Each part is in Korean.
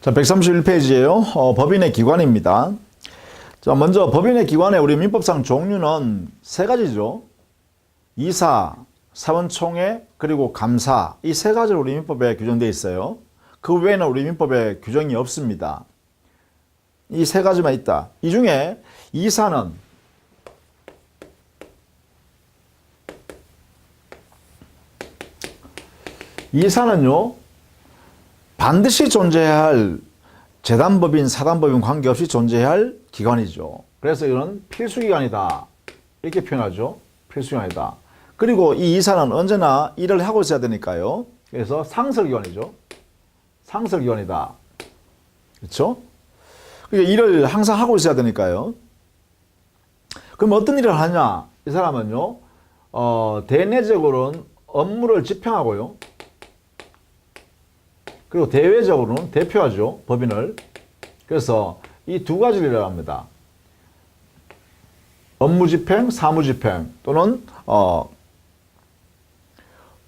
자, 131페이지예요. 법인의 기관입니다. 자, 먼저 법인의 기관의 우리 민법상 종류는 세 가지죠. 이사, 사원총회, 그리고 감사. 이 세 가지로 우리 민법에 규정되어 있어요. 그 외에는 우리 민법에 규정이 없습니다. 이 세 가지만 있다. 이 중에 이사는요, 반드시 존재해야 할 재단법인, 사단법인 관계없이 존재해야 할 기관이죠. 그래서 이건 필수기관이다. 이렇게 표현하죠. 필수기관이다. 그리고 이 이사는 언제나 일을 하고 있어야 되니까요. 그래서 상설기관이죠. 상설기관이다. 그렇죠? 그러니까 일을 항상 하고 있어야 되니까요. 그럼 어떤 일을 하냐? 이 사람은요, 대내적으로는 업무를 집행하고요. 그리고 대외적으로는 대표하죠. 법인을. 그래서 이 두 가지를 일을 합니다. 업무 집행, 사무 집행 또는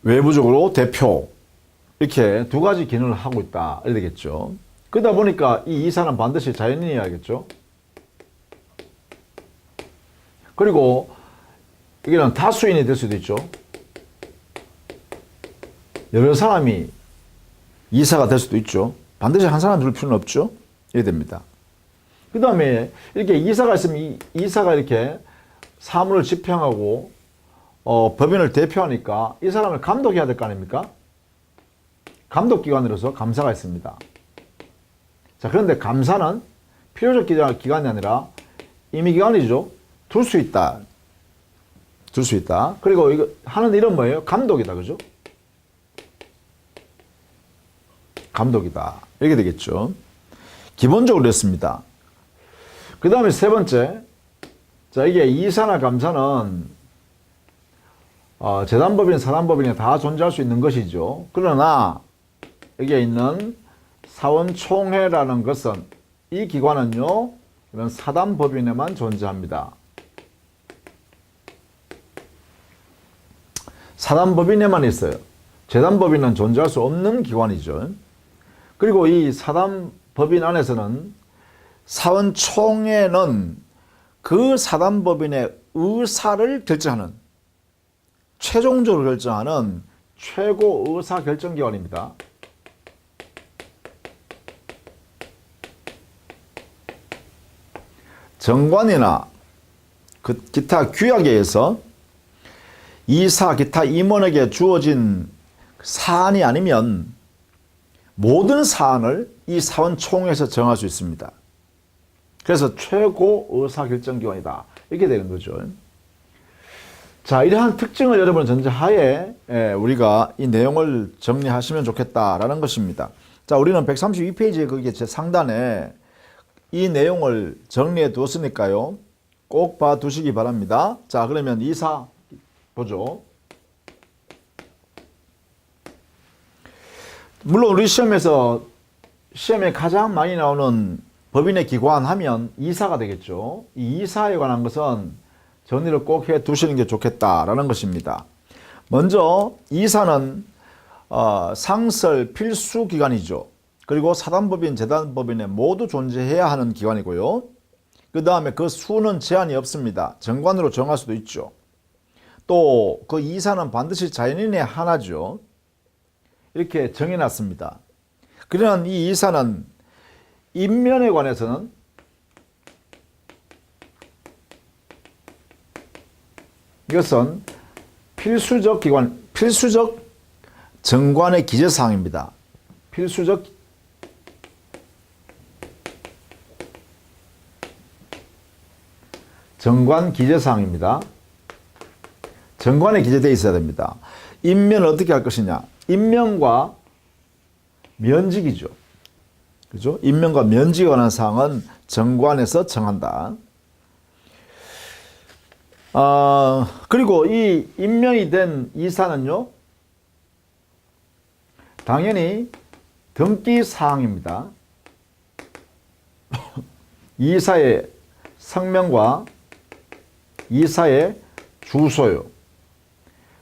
외부적으로 대표, 이렇게 두 가지 기능을 하고 있다. 이래야 되겠죠. 그러다 보니까 이 이사는 반드시 자연인이어야겠죠. 그리고 이게는 다수인이 될 수도 있죠. 여러 사람이 이사가 될 수도 있죠. 반드시 한 사람 둘 필요는 없죠. 이래 됩니다. 그 다음에 이렇게 이사가 있으면 이 이사가 이렇게 사무를 집행하고 법인을 대표하니까 이 사람을 감독해야 될 거 아닙니까? 감독기관으로서 감사가 있습니다. 자, 그런데 감사는 필요적 기관이 아니라 임의기관이죠. 둘 수 있다. 둘 수 있다. 그리고 이거 하는 일은 뭐예요? 감독이다. 그죠? 감독이다. 이렇게 되겠죠. 기본적으로 그랬습니다. 그 다음에 세 번째. 자, 이게 이사나 감사는 재단법인, 사단법인에 다 존재할 수 있는 것이죠. 그러나 여기에 있는 사원총회라는 것은 이 기관은요, 이런 사단법인에만 존재합니다. 사단법인에만 있어요. 재단법인은 존재할 수 없는 기관이죠. 그리고 이 사단법인 안에서는 사원총회는 그 사단법인의 의사를 결정하는, 최종적으로 결정하는 최고 의사결정기관입니다. 정관이나 기타 규약에 의해서 이사, 기타 임원에게 주어진 사안이 아니면 모든 사안을 이 사원총회에서 정할 수 있습니다. 그래서 최고 의사결정기관이다. 이렇게 되는 거죠. 자, 이러한 특징을 여러분 전제하에 우리가 이 내용을 정리하시면 좋겠다라는 것입니다. 자, 우리는 132페이지에 거기에 제 상단에 이 내용을 정리해 두었으니까요. 꼭 봐 두시기 바랍니다. 자, 그러면 이사 보죠. 물론 우리 시험에 가장 많이 나오는 법인의 기관 하면 이사가 되겠죠. 이 이사에 관한 것은 정리를 꼭 해 두시는 게 좋겠다라는 것입니다. 먼저 이사는 상설 필수 기관이죠. 그리고 사단법인, 재단법인에 모두 존재해야 하는 기관이고요. 그 다음에 그 수는 제한이 없습니다. 정관으로 정할 수도 있죠. 또 그 이사는 반드시 자연인의 하나죠. 이렇게 정해놨습니다. 그러나 이 이사는 임면에 관해서는 이것은 필수적 정관의 기재사항입니다. 필수적 정관 기재사항입니다. 정관에 기재되어 있어야 됩니다. 임면을 어떻게 할 것이냐? 임명과 면직이죠. 그죠? 임명과 면직에 관한 사항은 정관에서 정한다. 그리고 이 임명이 된 이사는요, 당연히 등기 사항입니다. 이사의 성명과 이사의 주소요.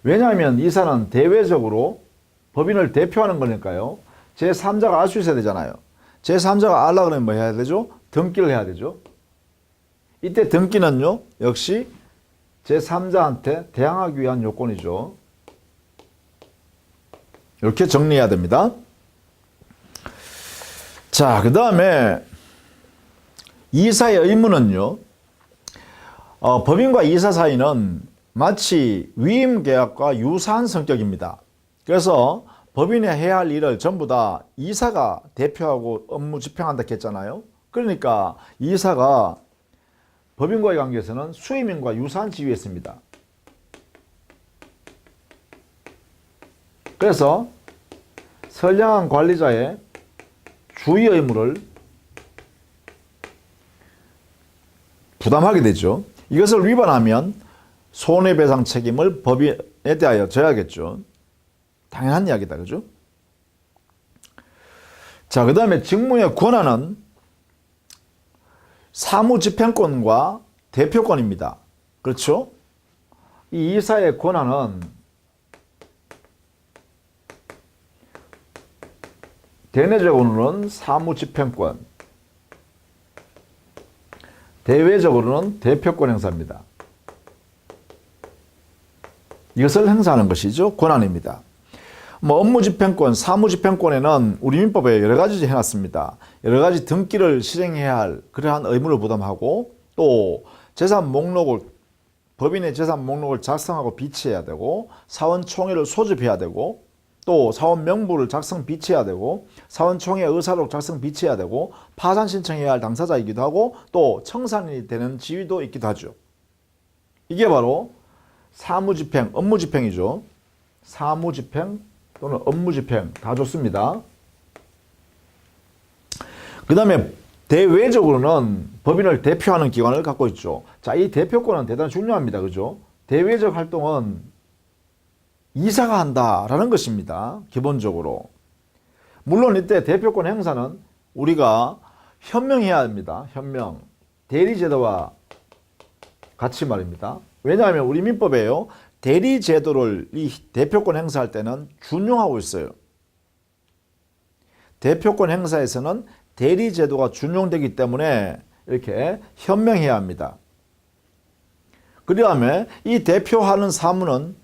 왜냐하면 이사는 대외적으로 법인을 대표하는 거니까요. 제3자가 알 수 있어야 되잖아요. 제3자가 알라 그러면 뭐 해야 되죠? 등기를 해야 되죠. 이때 등기는요, 역시 제3자한테 대항하기 위한 요건이죠. 이렇게 정리해야 됩니다. 자, 그 다음에 이사의 의무는요, 법인과 이사 사이는 마치 위임계약과 유사한 성격입니다. 그래서 법인이 해야 할 일을 전부 다 이사가 대표하고 업무 집행한다 했잖아요. 그러니까 이사가 법인과의 관계에서는 수임인과 유사한 지위에 있습니다. 그래서 선량한 관리자의 주의 의무를 부담하게 되죠. 이것을 위반하면 손해배상 책임을 법인에 대하여 져야겠죠. 당연한 이야기다, 그죠? 자, 그 다음에 직무의 권한은 사무집행권과 대표권입니다. 그렇죠? 이 이사의 권한은 대내적으로는 사무집행권, 대외적으로는 대표권 행사입니다. 이것을 행사하는 것이죠. 권한입니다. 업무집행권, 사무집행권에는 우리 민법에 여러 가지 해놨습니다. 여러 가지 등기를 실행해야 할 그러한 의무를 부담하고, 또 재산 목록을, 법인의 재산 목록을 작성하고 비치해야 되고, 사원총회를 소집해야 되고, 또 사원 명부를 작성 비치해야 되고, 사원총회 의사록 작성 비치해야 되고, 파산 신청해야 할 당사자이기도 하고, 또 청산이 되는 지위도 있기도 하죠. 이게 바로 사무집행, 업무집행이죠. 사무집행 또는 업무집행 다 좋습니다. 그 다음에 대외적으로는 법인을 대표하는 기관을 갖고 있죠. 자, 이 대표권은 대단히 중요합니다. 그죠? 대외적 활동은 이사가 한다라는 것입니다. 기본적으로. 물론 이때 대표권 행사는 우리가 현명해야 합니다. 현명. 대리제도와 같이 말입니다. 왜냐하면 우리 민법에요, 대리제도를 이 대표권 행사할 때는 준용하고 있어요. 대표권 행사에서는 대리제도가 준용되기 때문에 이렇게 현명해야 합니다. 그 다음에 이 대표하는 사무는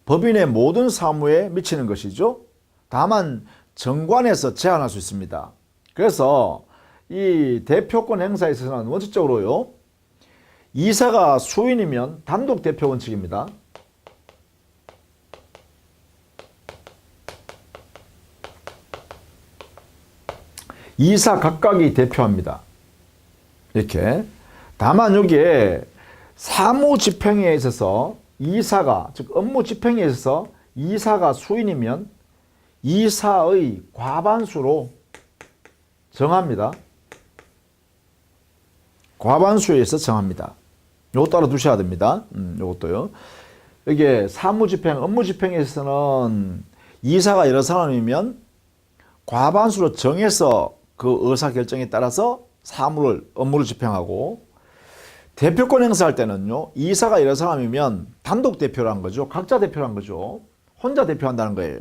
법인의 모든 사무에 미치는 것이죠. 다만 정관에서 제한할 수 있습니다. 그래서 이 대표권 행사에 있어서는 원칙적으로요, 이사가 수인이면 단독 대표 원칙입니다. 이사 각각이 대표합니다. 이렇게. 다만 여기에 사무 집행에 있어서 이사가, 즉 업무 집행에 있어서 이사가 수인이면 이사의 과반수로 정합니다. 과반수에 의해서 정합니다. 요것도 알아두셔야 됩니다. 요것도요. 이게 사무집행, 업무집행에 있어서는 이사가 여러 사람이면 과반수로 정해서 그 의사결정에 따라서 업무를 집행하고, 대표권 행사할 때는요, 이사가 여러 사람이면 단독 대표라는 거죠. 각자 대표라는 거죠. 혼자 대표한다는 거예요.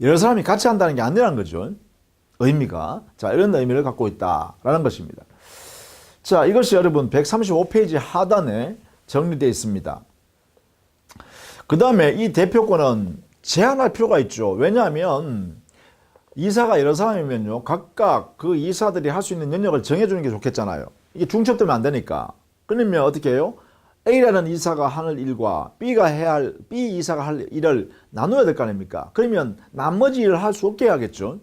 여러 사람이 같이 한다는 게 아니라는 거죠. 의미가. 자, 이런 의미를 갖고 있다라는 것입니다. 자, 이것이 여러분 135페이지 하단에 정리되어 있습니다. 그 다음에 이 대표권은 제한할 필요가 있죠. 왜냐하면 이사가 여러 사람이면요, 각각 그 이사들이 할 수 있는 영역을 정해주는 게 좋겠잖아요. 이게 중첩되면 안 되니까. 그러면 어떻게 해요? A라는 이사가 하는 일과 B 이사가 할 일을 나눠야 될 거 아닙니까? 그러면 나머지 일을 할 수 없게 해야겠죠.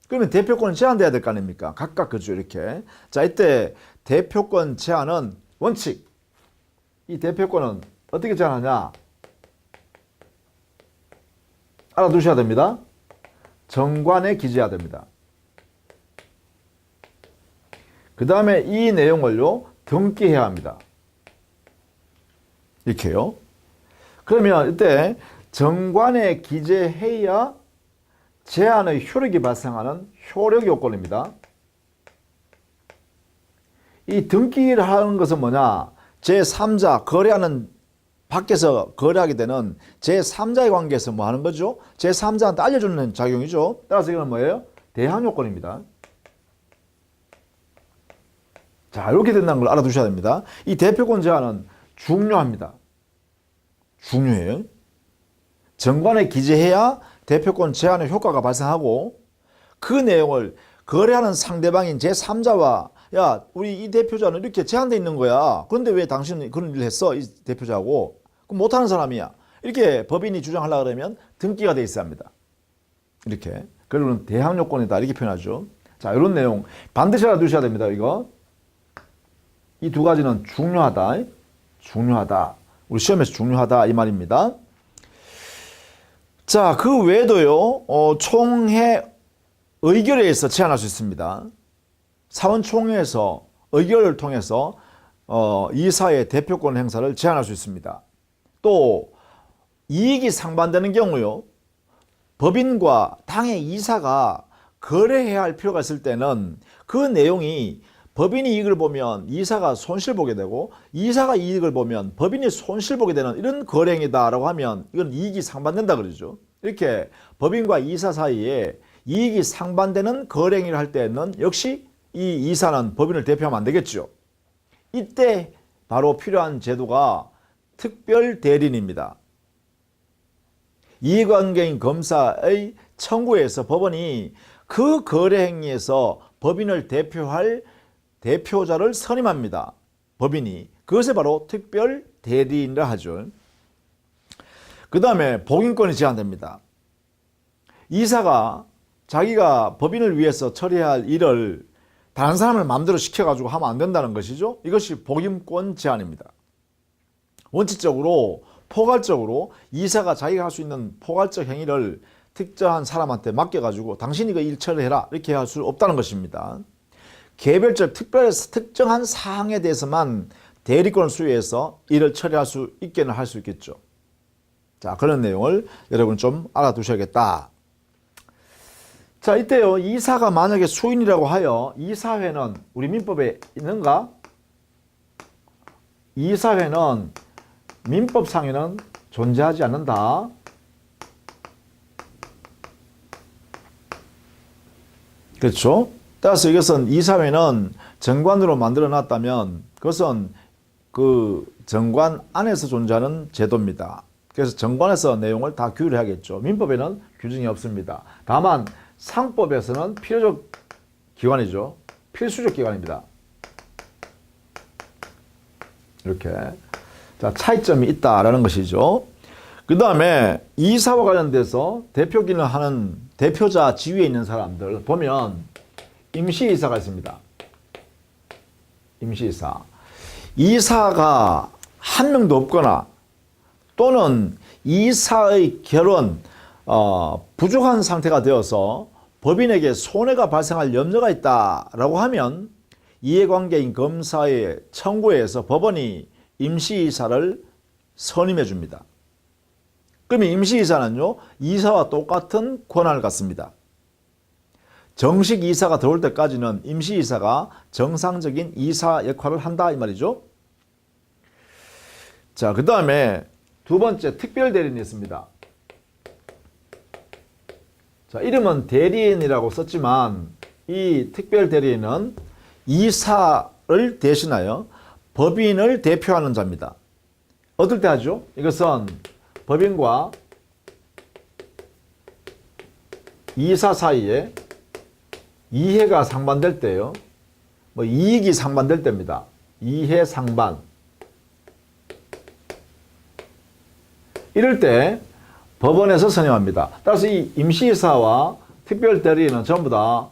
그러면 대표권은 제한돼야 될 거 아닙니까? 각각 그죠, 이렇게. 자, 이때 대표권 제한은 원칙. 이 대표권은 어떻게 제한하냐? 알아두셔야 됩니다. 정관에 기재해야 됩니다. 그 다음에 이 내용을요, 등기해야 합니다. 이렇게요. 그러면 이때 정관에 기재해야 제한의 효력이 발생하는 효력 요건입니다. 이 등기를 하는 것은 뭐냐? 제3자, 거래하는, 밖에서 거래하게 되는 제3자의 관계에서 뭐 하는 거죠? 제3자한테 알려주는 작용이죠. 따라서 이건 뭐예요? 대항 요건입니다. 자, 이렇게 된다는 걸 알아두셔야 됩니다. 이 대표권 제한은 중요합니다. 중요해요. 정관에 기재해야 대표권 제한의 효과가 발생하고 그 내용을 거래하는 상대방인 제3자와 야, 우리 이 대표자는 이렇게 제한돼 있는 거야. 그런데 왜 당신은 그런 일을 했어? 이 대표자하고. 그럼 못하는 사람이야. 이렇게 법인이 주장하려고 그러면 등기가 돼 있어야 합니다. 이렇게. 그리고는 대항 요건이다. 이렇게 표현하죠. 자, 이런 내용 반드시 알아두셔야 됩니다. 이거. 이 두 가지는 중요하다. 중요하다. 우리 시험에서 중요하다. 이 말입니다. 자, 그 외에도요, 총회 의결에서 제한할 수 있습니다. 사원총회에서 의결을 통해서 이사의 대표권 행사를 제한할 수 있습니다. 또 이익이 상반되는 경우요, 법인과 당의 이사가 거래해야 할 필요가 있을 때는 그 내용이 법인이 이익을 보면 이사가 손실 보게 되고 이사가 이익을 보면 법인이 손실 보게 되는 이런 거래행위다라고 하면 이건 이익이 상반된다 그러죠. 이렇게 법인과 이사 사이에 이익이 상반되는 거래행위를 할 때는 역시 이 이사는 법인을 대표하면 안 되겠죠. 이때 바로 필요한 제도가 특별 대리인입니다. 이해관계인 검사의 청구에서 법원이 그 거래 행위에서 법인을 대표할 대표자를 선임합니다. 법인이. 그것이 바로 특별 대리인이라 하죠. 그 다음에 복인권이 제한됩니다. 이사가 자기가 법인을 위해서 처리해야 할 일을 다른 사람을 마음대로 시켜가지고 하면 안 된다는 것이죠. 이것이 복임권 제한입니다. 원칙적으로 포괄적으로 이사가 자기가 할 수 있는 포괄적 행위를 특정한 사람한테 맡겨가지고 당신이 그 일 처리해라 이렇게 할 수 없다는 것입니다. 개별적 특정한 사항에 대해서만 대리권을 수여해서 일을 처리할 수 있게는 할 수 있겠죠. 자, 그런 내용을 여러분 좀 알아두셔야겠다. 자, 이때요, 이사가 만약에 수인이라고 하여 이사회는 우리 민법에 있는가? 이사회는 민법상에는 존재하지 않는다. 그렇죠? 따라서 이것은 이사회는 정관으로 만들어 놨다면 그것은 그 정관 안에서 존재하는 제도입니다. 그래서 정관에서 내용을 다 규율을 해야겠죠. 민법에는 규정이 없습니다. 다만 상법에서는 필요적 기관이죠. 필수적 기관입니다. 이렇게. 자, 차이점이 있다라는 것이죠. 그 다음에 이사와 관련돼서 대표 기능을 하는 대표자 지위에 있는 사람들 보면 임시이사가 있습니다. 임시이사. 이사가 한 명도 없거나 또는 이사의 결혼, 부족한 상태가 되어서 법인에게 손해가 발생할 염려가 있다라고 하면 이해관계인 검사의 청구에 의해서 법원이 임시이사를 선임해 줍니다. 그러면 임시이사는요, 이사와 똑같은 권한을 갖습니다. 정식 이사가 들어올 때까지는 임시이사가 정상적인 이사 역할을 한다 이 말이죠. 자, 그 다음에 두 번째 특별대리인이 있습니다. 자, 이름은 대리인이라고 썼지만 이 특별대리인은 이사를 대신하여 법인을 대표하는 자입니다. 어떨 때 하죠? 이것은 법인과 이사 사이에 이해가 상반될 때요. 이익이 상반될 때입니다. 이해 상반. 이럴 때 법원에서 선임합니다. 따라서 이 임시이사와 특별대리인은 전부 다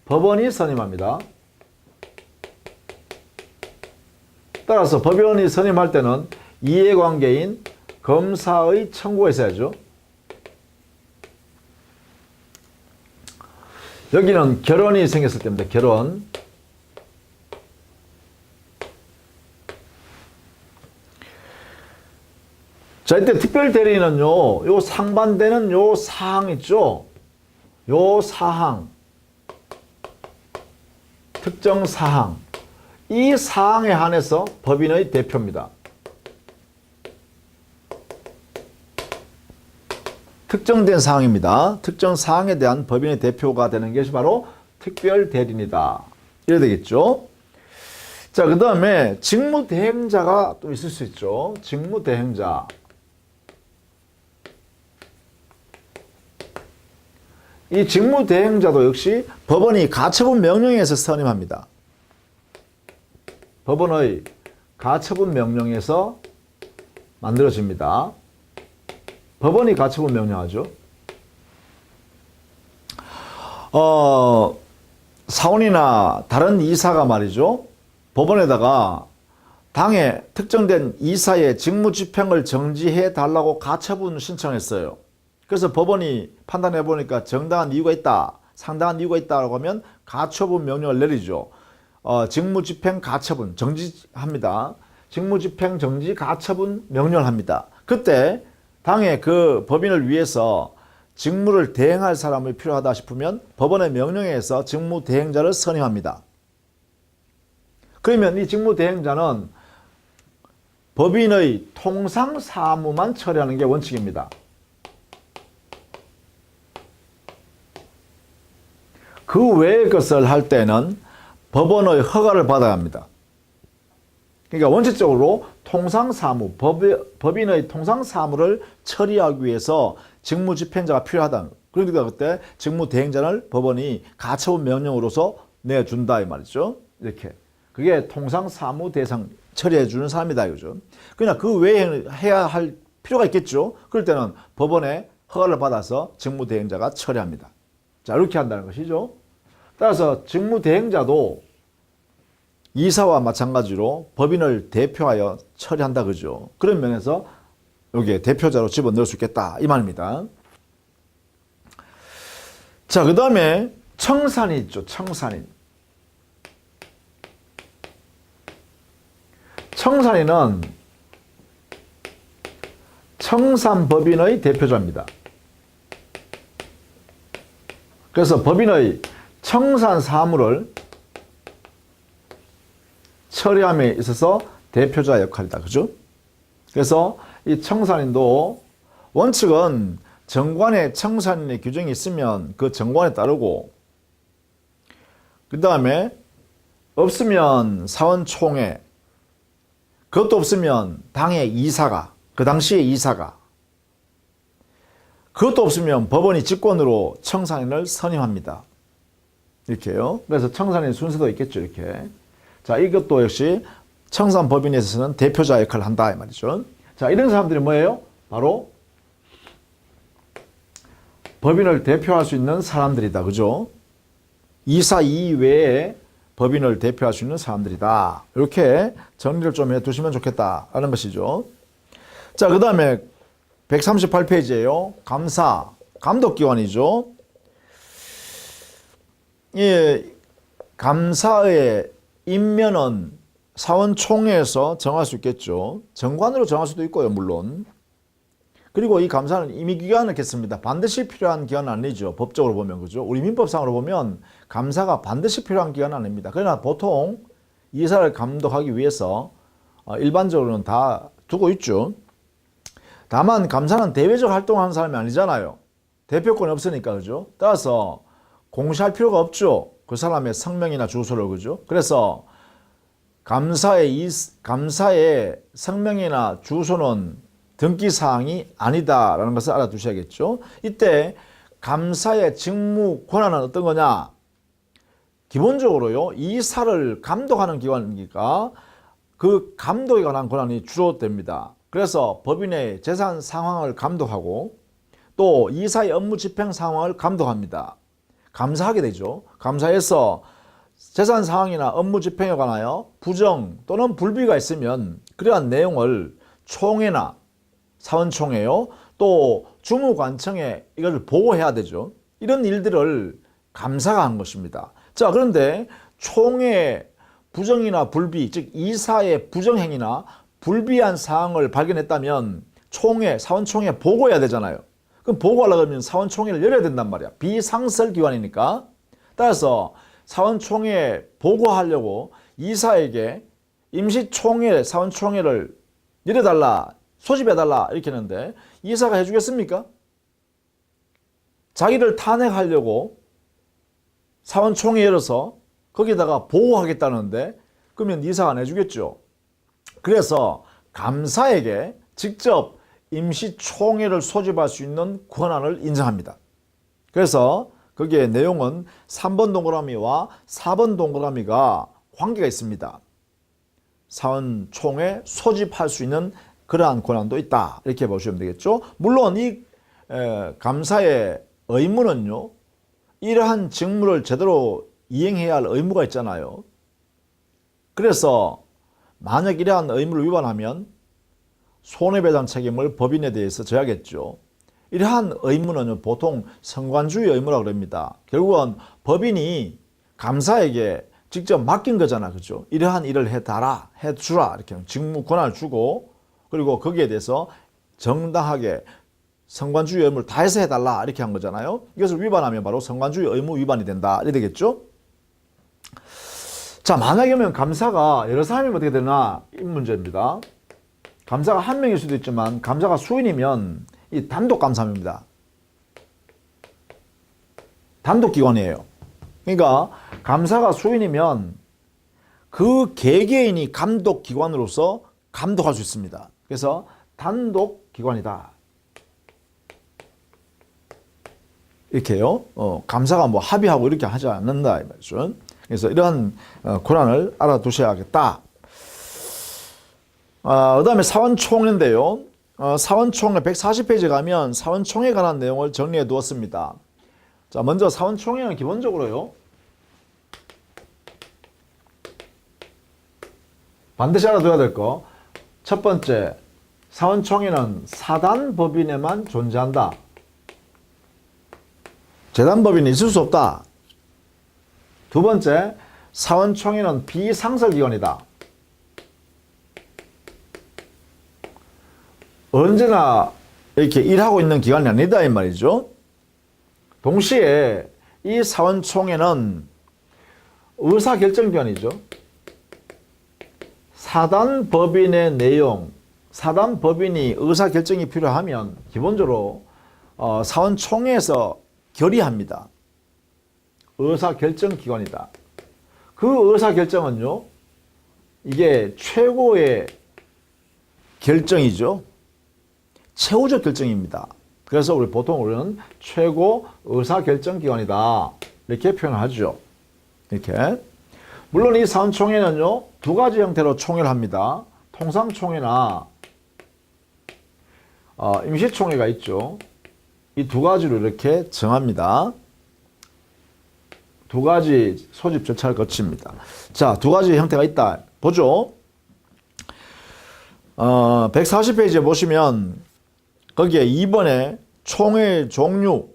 법원이 선임합니다. 따라서 법원이 선임할 때는 이해관계인 검사의 청구가 있어야죠. 여기는 결혼이 생겼을 때입니다. 결혼. 자, 이때 특별대리인은요, 요 상반되는 요 사항 있죠? 요 사항. 특정 사항. 이 사항에 한해서 법인의 대표입니다. 특정된 사항입니다. 특정 사항에 대한 법인의 대표가 되는 것이 바로 특별대리인이다. 이래 되겠죠. 자, 그 다음에 직무대행자가 또 있을 수 있죠. 직무대행자. 이 직무대행자도 역시 법원이 가처분 명령에서 선임합니다. 법원의 가처분 명령에서 만들어집니다. 법원이 가처분 명령하죠. 사원이나 다른 이사가 말이죠. 법원에다가 당에 특정된 이사의 직무집행을 정지해 달라고 가처분 신청했어요. 그래서 법원이 판단해 보니까 정당한 이유가 있다, 상당한 이유가 있다라고 하면 가처분 명령을 내리죠. 직무집행 가처분 정지합니다. 직무집행 정지 가처분 명령을 합니다. 그때 당에 그 법인을 위해서 직무를 대행할 사람이 필요하다 싶으면 법원의 명령에서 직무대행자를 선임합니다. 그러면 이 직무대행자는 법인의 통상사무만 처리하는 게 원칙입니다. 그 외의 것을 할 때는 법원의 허가를 받아야 합니다. 그러니까 원칙적으로 통상사무, 법인의 통상사무를 처리하기 위해서 직무집행자가 필요하다. 그러니까 그때 직무대행자를 법원이 가처분 명령으로서 내준다 이 말이죠. 이렇게. 그게 통상사무 대상 처리해주는 사람이다 이거죠. 그러나 그 외에 해야 할 필요가 있겠죠. 그럴 때는 법원의 허가를 받아서 직무대행자가 처리합니다. 자, 이렇게 한다는 것이죠. 따라서 직무대행자도 이사와 마찬가지로 법인을 대표하여 처리한다 그죠. 그런 면에서 여기에 대표자로 집어넣을 수 있겠다 이 말입니다. 자, 그 다음에 청산이 있죠. 청산인. 청산인은 청산법인의 대표자입니다. 그래서 법인의 청산 사무를 처리함에 있어서 대표자 역할이다. 그죠? 그래서 이 청산인도 원칙은 정관에 청산인의 규정이 있으면 그 정관에 따르고, 그 다음에 없으면 사원총회, 그것도 없으면 당의 이사가, 그 당시의 이사가, 그것도 없으면 법원이 직권으로 청산인을 선임합니다. 이렇게요. 그래서 청산인 순서도 있겠죠. 이렇게. 자, 이것도 역시 청산법인에서는 대표자 역할을 한다 이 말이죠. 자, 이런 사람들이 뭐예요? 바로 법인을 대표할 수 있는 사람들이다. 그죠? 이사 이외에 법인을 대표할 수 있는 사람들이다. 이렇게 정리를 좀 해두시면 좋겠다라는 것이죠. 자, 그 다음에 138페이지예요. 감사, 감독기관이죠. 예, 감사의 임면은 사원총회에서 정할 수 있겠죠. 정관으로 정할 수도 있고요, 물론. 그리고 이 감사는 임의기관을 겠습니다. 반드시 필요한 기관은 아니죠. 법적으로 보면, 그죠? 우리 민법상으로 보면 감사가 반드시 필요한 기관은 아닙니다. 그러나 보통 이사를 감독하기 위해서 일반적으로는 다 두고 있죠. 다만 감사는 대외적 활동하는 사람이 아니잖아요. 대표권이 없으니까, 그죠? 따라서 공시할 필요가 없죠. 그 사람의 성명이나 주소를, 그죠? 그래서 감사의 성명이나 주소는 등기사항이 아니다라는 것을 알아두셔야겠죠. 이때 감사의 직무 권한은 어떤 거냐? 기본적으로요, 이사를 감독하는 기관이니까 그 감독에 관한 권한이 주로 됩니다. 그래서 법인의 재산 상황을 감독하고 또 이사의 업무 집행 상황을 감독합니다. 감사하게 되죠. 감사에서 재산 상황이나 업무 집행에 관하여 부정 또는 불비가 있으면 그러한 내용을 총회나 사원총회요, 또 주무관청에 이걸 보고해야 되죠. 이런 일들을 감사가 하는 것입니다. 자, 그런데 총회 부정이나 불비, 즉 이사의 부정행위나 불비한 사항을 발견했다면 총회, 사원총회에 보고해야 되잖아요. 그럼 보고하려고 하면 사원총회를 열어야 된단 말이야. 비상설기관이니까. 따라서 사원총회에 보고하려고 이사에게 임시총회, 사원총회를 열어달라, 소집해달라 이렇게 했는데 이사가 해주겠습니까? 자기를 탄핵하려고 사원총회 열어서 거기다가 보호하겠다는데 그러면 이사가 내주겠죠. 그래서 감사에게 직접 임시총회를 소집할 수 있는 권한을 인정합니다. 그래서 거기에 내용은 3번 동그라미와 4번 동그라미가 관계가 있습니다. 사원총회 소집할 수 있는 그러한 권한도 있다. 이렇게 보시면 되겠죠. 물론 이 감사의 의무는요, 이러한 직무를 제대로 이행해야 할 의무가 있잖아요. 그래서 만약 이러한 의무를 위반하면 손해배상 책임을 법인에 대해서 져야겠죠. 이러한 의무는 보통 성관주의 의무라고 그럽니다. 결국은 법인이 감사에게 직접 맡긴 거잖아. 그죠? 이러한 일을 해달라, 해주라. 이렇게 직무 권한을 주고, 그리고 거기에 대해서 정당하게 성관주의 의무를 다해서 해달라. 이렇게 한 거잖아요. 이것을 위반하면 바로 성관주의 의무 위반이 된다. 이렇게 되겠죠? 자, 만약이면 감사가 여러 사람이면 어떻게 되나? 이 문제입니다. 감사가 한 명일 수도 있지만, 감사가 수인이면 이 단독 감사입니다. 단독 기관이에요. 그러니까 감사가 수인이면 그 개개인이 감독 기관으로서 감독할 수 있습니다. 그래서 단독 기관이다. 이렇게요. 감사가 뭐 합의하고 이렇게 하지 않는다 이 말이죠. 그래서 이러한 권한을 알아두셔야겠다. 그 다음에 사원총회인데요. 사원총회 140페이지 가면 사원총회에 관한 내용을 정리해 두었습니다. 자, 먼저 사원총회는 기본적으로요, 반드시 알아둬야 될 거. 첫 번째, 사원총회는 사단법인에만 존재한다. 재단법인이 있을 수 없다. 두 번째, 사원총회는 비상설기관이다. 언제나 이렇게 일하고 있는 기관이 아니다 이 말이죠. 동시에 이 사원총회는 의사결정기관이죠. 사단법인의 내용, 사단법인이 의사결정이 필요하면 기본적으로 사원총회에서 결의합니다. 의사결정기관이다. 그 의사결정은요, 이게 최고의 결정이죠. 최후적 결정입니다. 그래서 우리는 최고 의사결정기관이다. 이렇게 표현하죠. 이렇게. 물론 이 사원총회는요, 두 가지 형태로 총회를 합니다. 통상총회나 임시총회가 있죠. 이 두 가지로 이렇게 정합니다. 두 가지 소집 절차를 거칩니다. 자, 두 가지 형태가 있다. 보죠. 140페이지에 보시면 거기에 2번에 총회 종류,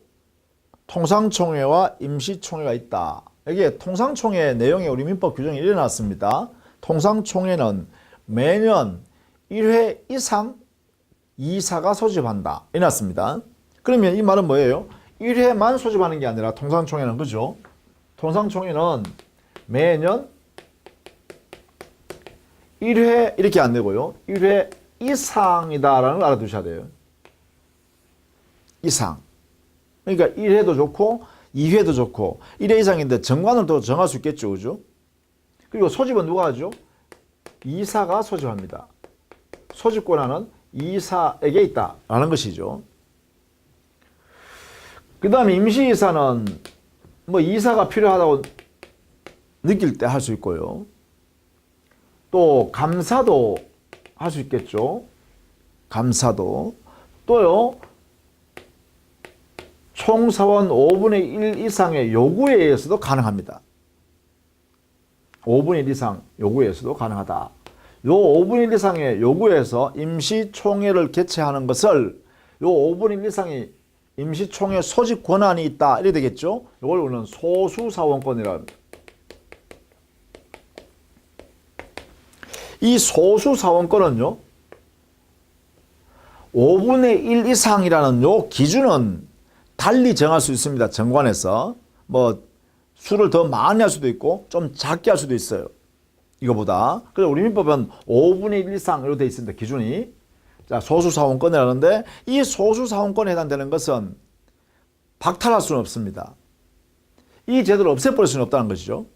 통상총회와 임시총회가 있다. 여기에 통상총회 내용에 우리 민법 규정이 이래 놨습니다. 통상총회는 매년 1회 이상 이사가 소집한다. 이래 놨습니다. 그러면 이 말은 뭐예요? 1회만 소집하는 게 아니라 통상총회는, 그죠? 통상총회는 매년 1회 이렇게 안 되고요. 1회 이상이다라는 걸 알아두셔야 돼요. 이상. 그러니까 1회도 좋고 2회도 좋고 1회 이상인데 정관을 더 정할 수 있겠죠. 그죠? 그리고 소집은 누가 하죠? 이사가 소집합니다. 소집 권한은 이사에게 있다라는 것이죠. 그 다음에 임시이사는 뭐 이사가 필요하다고 느낄 때 할 수 있고요. 또 감사도 할 수 있겠죠. 감사도. 또요, 총사원 5분의 1 이상의 요구에 의해서도 가능합니다. 5분의 1 이상 요구에 의해서도 가능하다. 요 5분의 1 이상의 요구에서 임시총회를 개최하는 것을 요 5분의 1 이상의 임시총회 소집 권한이 있다. 이래 되겠죠. 이걸 우리는 소수사원권이라 합니다. 이 소수사원권은요, 5분의 1 이상이라는 요 기준은 달리 정할 수 있습니다. 정관에서. 뭐 수를 더 많이 할 수도 있고 좀 작게 할 수도 있어요. 이거보다. 그래서 우리 민법은 5분의 1 이상으로 되어 있습니다. 기준이. 자, 소수사원권이라는데 이 소수사원권에 해당되는 것은 박탈할 수는 없습니다. 이 제도를 없애버릴 수는 없다는 것이죠.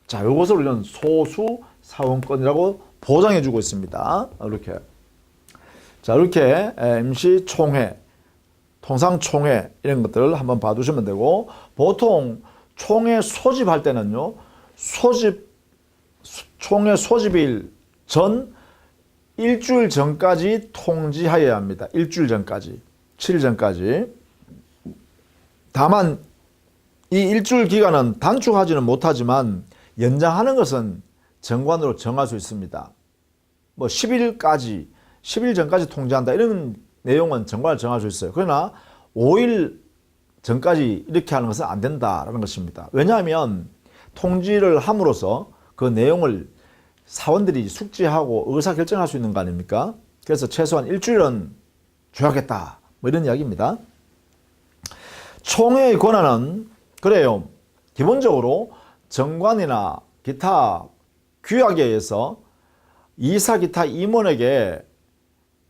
자, 이것을 우리는 소수 사원권이라고 보장해주고 있습니다. 이렇게. 자, 이렇게 임시총회, 통상총회 이런 것들을 한번 봐두시면 되고, 보통 총회 소집할 때는요, 총회 소집일 전 일주일 전까지 통지하여야 합니다. 일주일 전까지, 7일 전까지. 다만 이 일주일 기간은 단축하지는 못하지만 연장하는 것은 정관으로 정할 수 있습니다. 뭐 10일 전까지 통지한다 이런 내용은 정관을 정할 수 있어요. 그러나 5일 전까지 이렇게 하는 것은 안 된다라는 것입니다. 왜냐하면 통지를 함으로써 그 내용을 사원들이 숙지하고 의사결정할 수 있는 거 아닙니까? 그래서 최소한 일주일은 줘야겠다 뭐 이런 이야기입니다. 총회의 권한은 그래요. 기본적으로 정관이나 기타 규약에 의해서 이사 기타 임원에게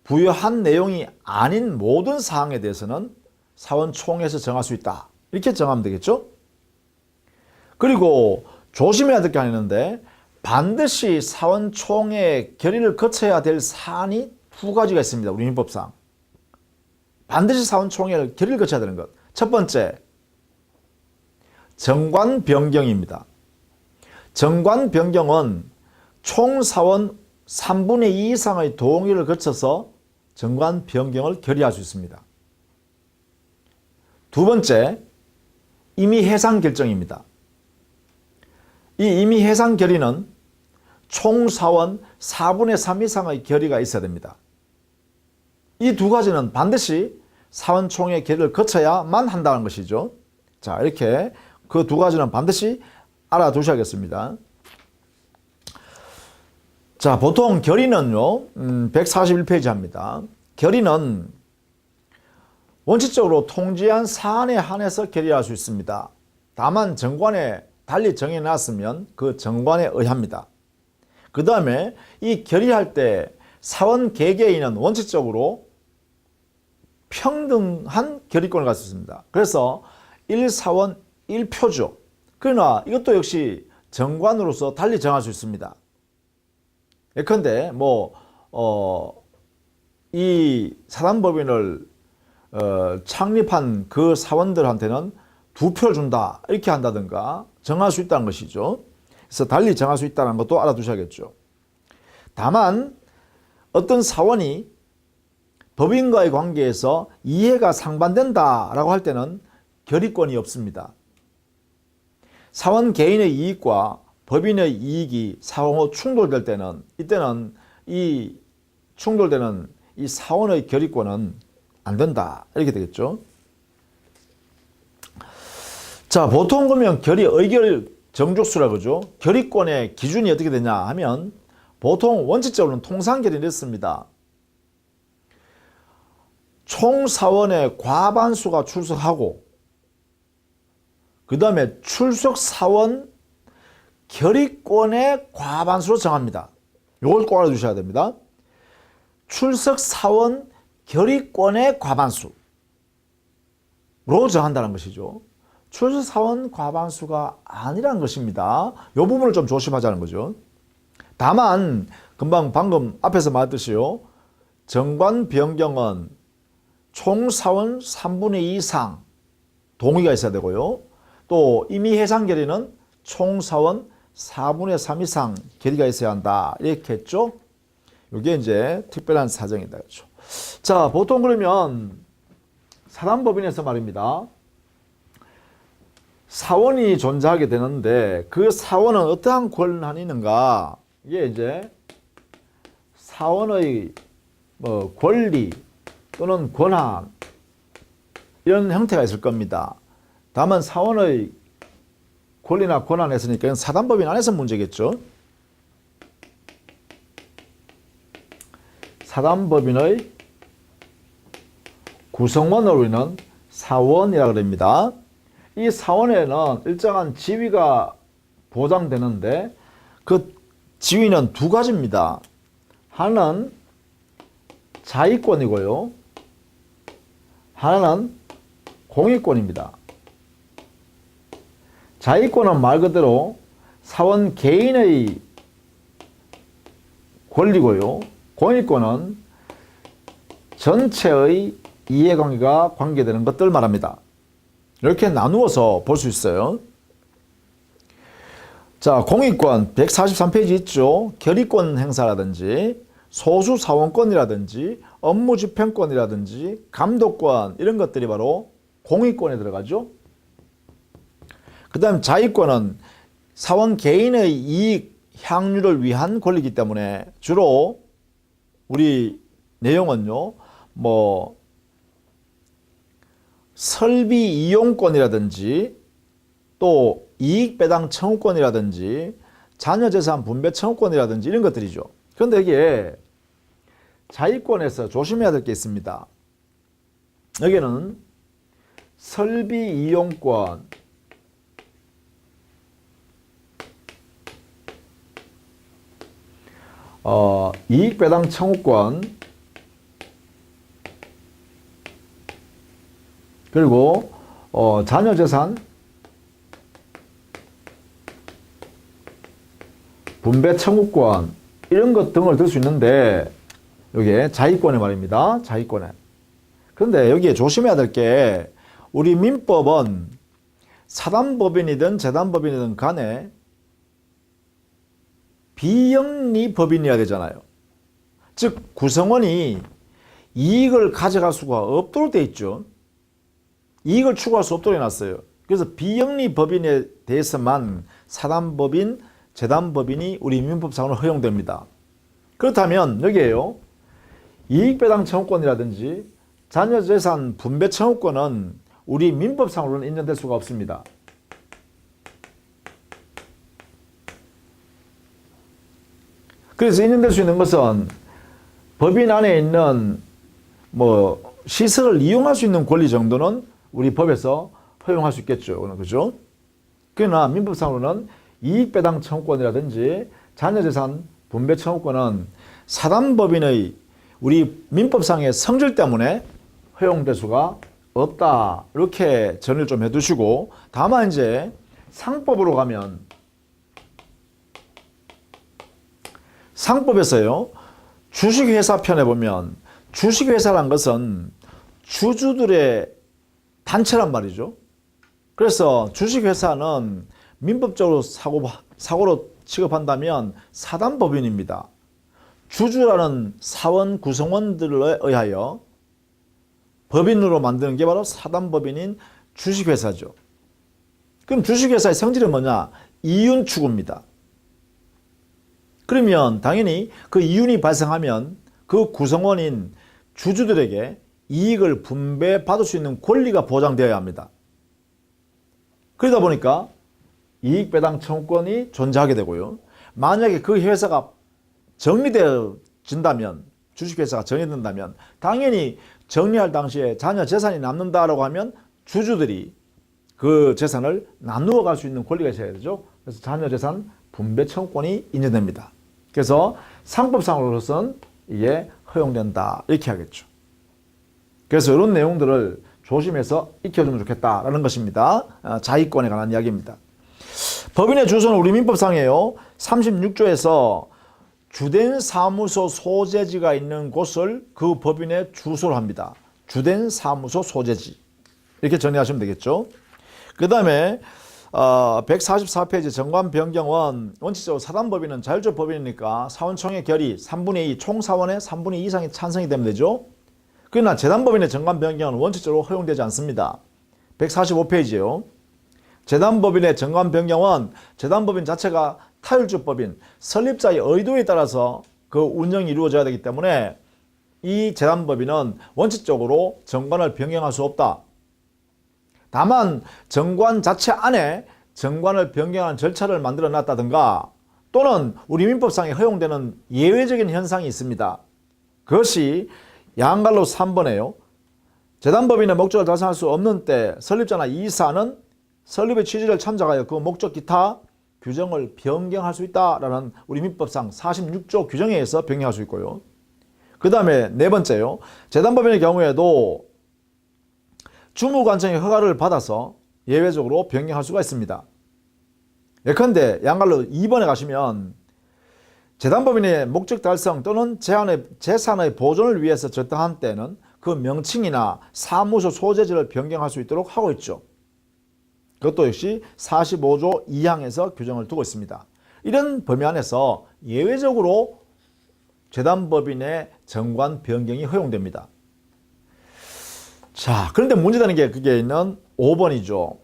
부여한 내용이 아닌 모든 사항에 대해서는 사원총회에서 정할 수 있다. 이렇게 정하면 되겠죠? 그리고 조심해야 될 게 있는데 반드시 사원총회 결의를 거쳐야 될 사안이 두 가지가 있습니다. 우리 민법상. 반드시 사원총회를 결의를 거쳐야 되는 것. 첫 번째, 정관 변경입니다. 정관 변경은 총사원 3분의 2 이상의 동의를 거쳐서 정관 변경을 결의할 수 있습니다. 두 번째, 임의 해상 결정입니다. 이 임의 해상 결의는 총사원 4분의 3 이상의 결의가 있어야 됩니다. 이 두 가지는 반드시 사원총회 결의를 거쳐야만 한다는 것이죠. 자, 이렇게 그 두 가지는 반드시 알아두셔야겠습니다. 자, 보통 결의는요, 141페이지 합니다. 결의는 원칙적으로 통지한 사안에 한해서 결의할 수 있습니다. 다만 정관에 달리 정해놨으면 그 정관에 의합니다. 그 다음에 이 결의할 때 사원 개개인은 원칙적으로 평등한 결의권을 가지고 있습니다. 그래서 1사원 1표죠. 그러나 이것도 역시 정관으로서 달리 정할 수 있습니다. 예컨대 이 사단법인을 창립한 그 사원들한테는 2표를 준다 이렇게 한다든가 정할 수 있다는 것이죠. 그래서 달리 정할 수 있다는 것도 알아두셔야겠죠. 다만 어떤 사원이 법인과의 관계에서 이해가 상반된다라고 할 때는 결의권이 없습니다. 사원 개인의 이익과 법인의 이익이 상호 충돌될 때는 이때는 이 충돌되는 이 사원의 결의권은 안 된다 이렇게 되겠죠. 자, 보통 그러면 결의 의결 정족수라고 그러죠. 결의권의 기준이 어떻게 되냐 하면 보통 원칙적으로는 통상결의를 했습니다. 총사원의 과반수가 출석하고 그 다음에 출석사원 결의권의 과반수로 정합니다. 이걸 꼭 알아두셔야 됩니다. 출석사원 결의권의 과반수로 정한다는 것이죠. 출석사원 과반수가 아니라는 것입니다. 이 부분을 좀 조심하자는 거죠. 다만 방금 앞에서 말했듯이요. 정관 변경은 총사원 3분의 2 이상 동의가 있어야 되고요. 또 임의 해상 결의는 총사원 4분의 3 이상 결의가 있어야 한다. 이렇게 했죠. 이게 이제 특별한 사정이다. 그렇죠. 자, 보통 그러면 사단법인에서 말입니다. 사원이 존재하게 되는데 그 사원은 어떠한 권한이 있는가? 이게 이제 사원의 권리 또는 권한 이런 형태가 있을 겁니다. 다만 사원의 권리나 권한이 있으니까 이건 사단법인 안에서 문제겠죠. 사단법인의 구성원을 우리는 사원이라고 합니다. 이 사원에는 일정한 지위가 보장되는데 그 지위는 두 가지입니다. 하나는 자의권이고요. 하나는 공익권입니다. 자의권은 말 그대로 사원 개인의 권리고요. 공익권은 전체의 이해관계가 관계되는 것들 말합니다. 이렇게 나누어서 볼 수 있어요. 자, 공익권 143페이지 있죠. 결의권 행사라든지 소수사원권이라든지 업무집행권이라든지 감독권 이런 것들이 바로 공익권에 들어가죠. 그 다음 자의권은 사원 개인의 이익 향유를 위한 권리이기 때문에 주로 우리 내용은요, 뭐 설비 이용권이라든지 또 이익배당 청구권이라든지 자녀재산 분배 청구권이라든지 이런 것들이죠. 그런데 여기에 자의권에서 조심해야 될 게 있습니다. 여기는 설비 이용권, 이익배당 청구권, 그리고 자녀재산 분배 청구권 이런 것 등을 들 수 있는데 여기에 자의권에 말입니다. 자의권에. 그런데 여기에 조심해야 될 게 우리 민법은 사단법인이든 재단법인이든 간에 비영리 법인이어야 되잖아요. 즉 구성원이 이익을 가져갈 수가 없도록 돼 있죠. 이익을 추구할 수 없도록 해놨어요. 그래서 비영리 법인에 대해서만 사단법인, 재단법인이 우리 민법상으로 허용됩니다. 그렇다면 여기에요. 이익배당 청구권이라든지 자녀재산 분배 청구권은 우리 민법상으로는 인정될 수가 없습니다. 그래서 인정될 수 있는 것은 법인 안에 있는 뭐 시설을 이용할 수 있는 권리 정도는 우리 법에서 허용할 수 있겠죠. 그죠? 그러나 민법상으로는 이익배당 청구권이라든지 자녀재산 분배 청구권은 사단법인의 우리 민법상의 성질 때문에 허용될 수가 없다. 이렇게 정리를 좀 해두시고, 다만 이제 상법으로 가면 상법에서요, 주식회사 편에 보면 주식회사란 것은 주주들의 단체란 말이죠. 그래서 주식회사는 민법적으로 사고로 취급한다면 사단법인입니다. 주주라는 사원 구성원들에 의하여 법인으로 만드는 게 바로 사단법인인 주식회사죠. 그럼 주식회사의 성질은 뭐냐? 이윤 추구입니다. 그러면 당연히 그 이윤이 발생하면 그 구성원인 주주들에게 이익을 분배받을 수 있는 권리가 보장되어야 합니다. 그러다 보니까 이익배당 청구권이 존재하게 되고요. 만약에 그 회사가 정리되어진다면, 주식회사가 정리된다면 당연히 정리할 당시에 자녀 재산이 남는다라고 하면 주주들이 그 재산을 나누어 갈 수 있는 권리가 있어야 되죠. 그래서 자녀 재산 분배 청구권이 인정됩니다. 그래서 상법상으로서는 이게 허용된다 이렇게 하겠죠. 그래서 이런 내용들을 조심해서 익혀주면 좋겠다라는 것입니다. 자의권에 관한 이야기입니다. 법인의 주소는 우리 민법상이에요. 36조에서 주된 사무소 소재지가 있는 곳을 그 법인의 주소로 합니다. 주된 사무소 소재지. 이렇게 정리하시면 되겠죠. 그 다음에 144페이지 정관 변경은 원칙적으로 사단법인은 자율적 법인이니까 사원총회 결의 3분의 2, 총사원의 3분의 2 이상이 찬성이 되면 되죠. 그러나 재단법인의 정관 변경은 원칙적으로 허용되지 않습니다. 145페이지요. 재단법인의 정관 변경은 재단법인 자체가 타율적 법인, 설립자의 의도에 따라서 그 운영이 이루어져야 되기 때문에 이 재단법인은 원칙적으로 정관을 변경할 수 없다. 다만 정관 자체 안에 정관을 변경하는 절차를 만들어 놨다든가 또는 우리 민법상에 허용되는 예외적인 현상이 있습니다. 그것이 양갈로 3번에요. 재단법인의 목적을 달성할 수 없는 때 설립자나 이사는 설립의 취지를 참작하여 그 목적 기타 규정을 변경할 수 있다라는 우리 민법상 46조 규정에 의해서 변경할 수 있고요. 그 다음에 네 번째요. 재단법인의 경우에도 주무관청의 허가를 받아서 예외적으로 변경할 수가 있습니다. 예컨대 양갈로 2번에 가시면 재단법인의 목적 달성 또는 재산의 보존을 위해서 적당한 때는 그 명칭이나 사무소 소재지를 변경할 수 있도록 하고 있죠. 그것도 역시 45조 2항에서 규정을 두고 있습니다. 이런 범위 안에서 예외적으로 재단법인의 정관 변경이 허용됩니다. 자, 그런데 문제되는 게 그게 있는 5번이죠.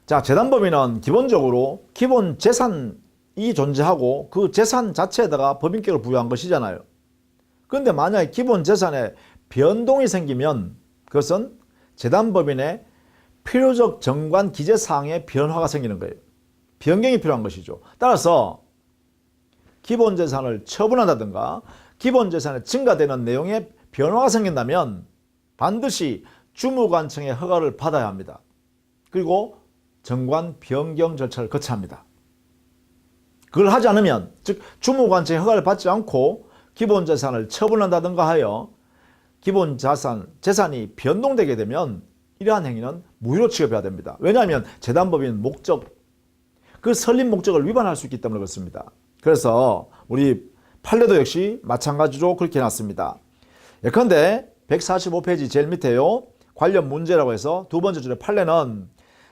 자, 재단법인은 기본적으로 기본 재산이 존재하고 그 재산 자체에다가 법인격을 부여한 것이잖아요. 그런데 만약에 기본 재산에 변동이 생기면 그것은 재단법인의 필요적 정관 기재사항에 변화가 생기는 거예요. 변경이 필요한 것이죠. 따라서 기본 재산을 처분한다든가 기본 재산에 증가되는 내용에 변화가 생긴다면 반드시 주무관청의 허가를 받아야 합니다. 그리고 정관 변경 절차를 거쳐야 합니다. 그걸 하지 않으면, 즉 주무관청의 허가를 받지 않고 기본 재산을 처분한다든가 하여 기본 재산이 변동되게 되면 이러한 행위는 무효로 취급해야 됩니다. 왜냐하면 재단법인 목적, 그 설립 목적을 위반할 수 있기 때문에 그렇습니다. 그래서 우리 판례도 역시 마찬가지로 그렇게 해놨습니다. 예컨대 145페이지 제일 밑에요. 관련 문제라고 해서 두 번째 줄의 판례는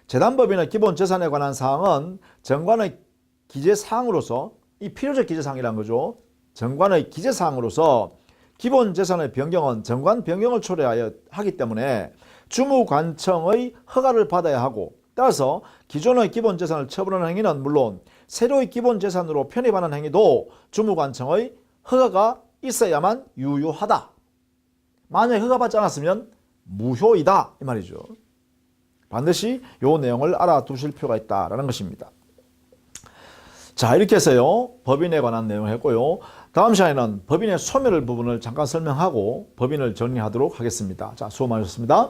재단법인의 기본 재산에 관한 사항은 정관의 기재사항으로서, 이 필요적 기재사항이라는 거죠. 정관의 기재사항으로서 기본 재산의 변경은 정관 변경을 초래하여 하기 때문에 주무관청의 허가를 받아야 하고, 따라서 기존의 기본 재산을 처분하는 행위는 물론 새로의 기본 재산으로 편입하는 행위도 주무관청의 허가가 있어야만 유효하다. 만약에 허가받지 않았으면 무효이다 이 말이죠. 반드시 이 내용을 알아두실 필요가 있다라는 것입니다. 자, 이렇게 해서요 법인에 관한 내용을 했고요. 다음 시간에는 법인의 소멸 부분을 잠깐 설명하고 법인을 정리하도록 하겠습니다. 자, 수고 많으셨습니다.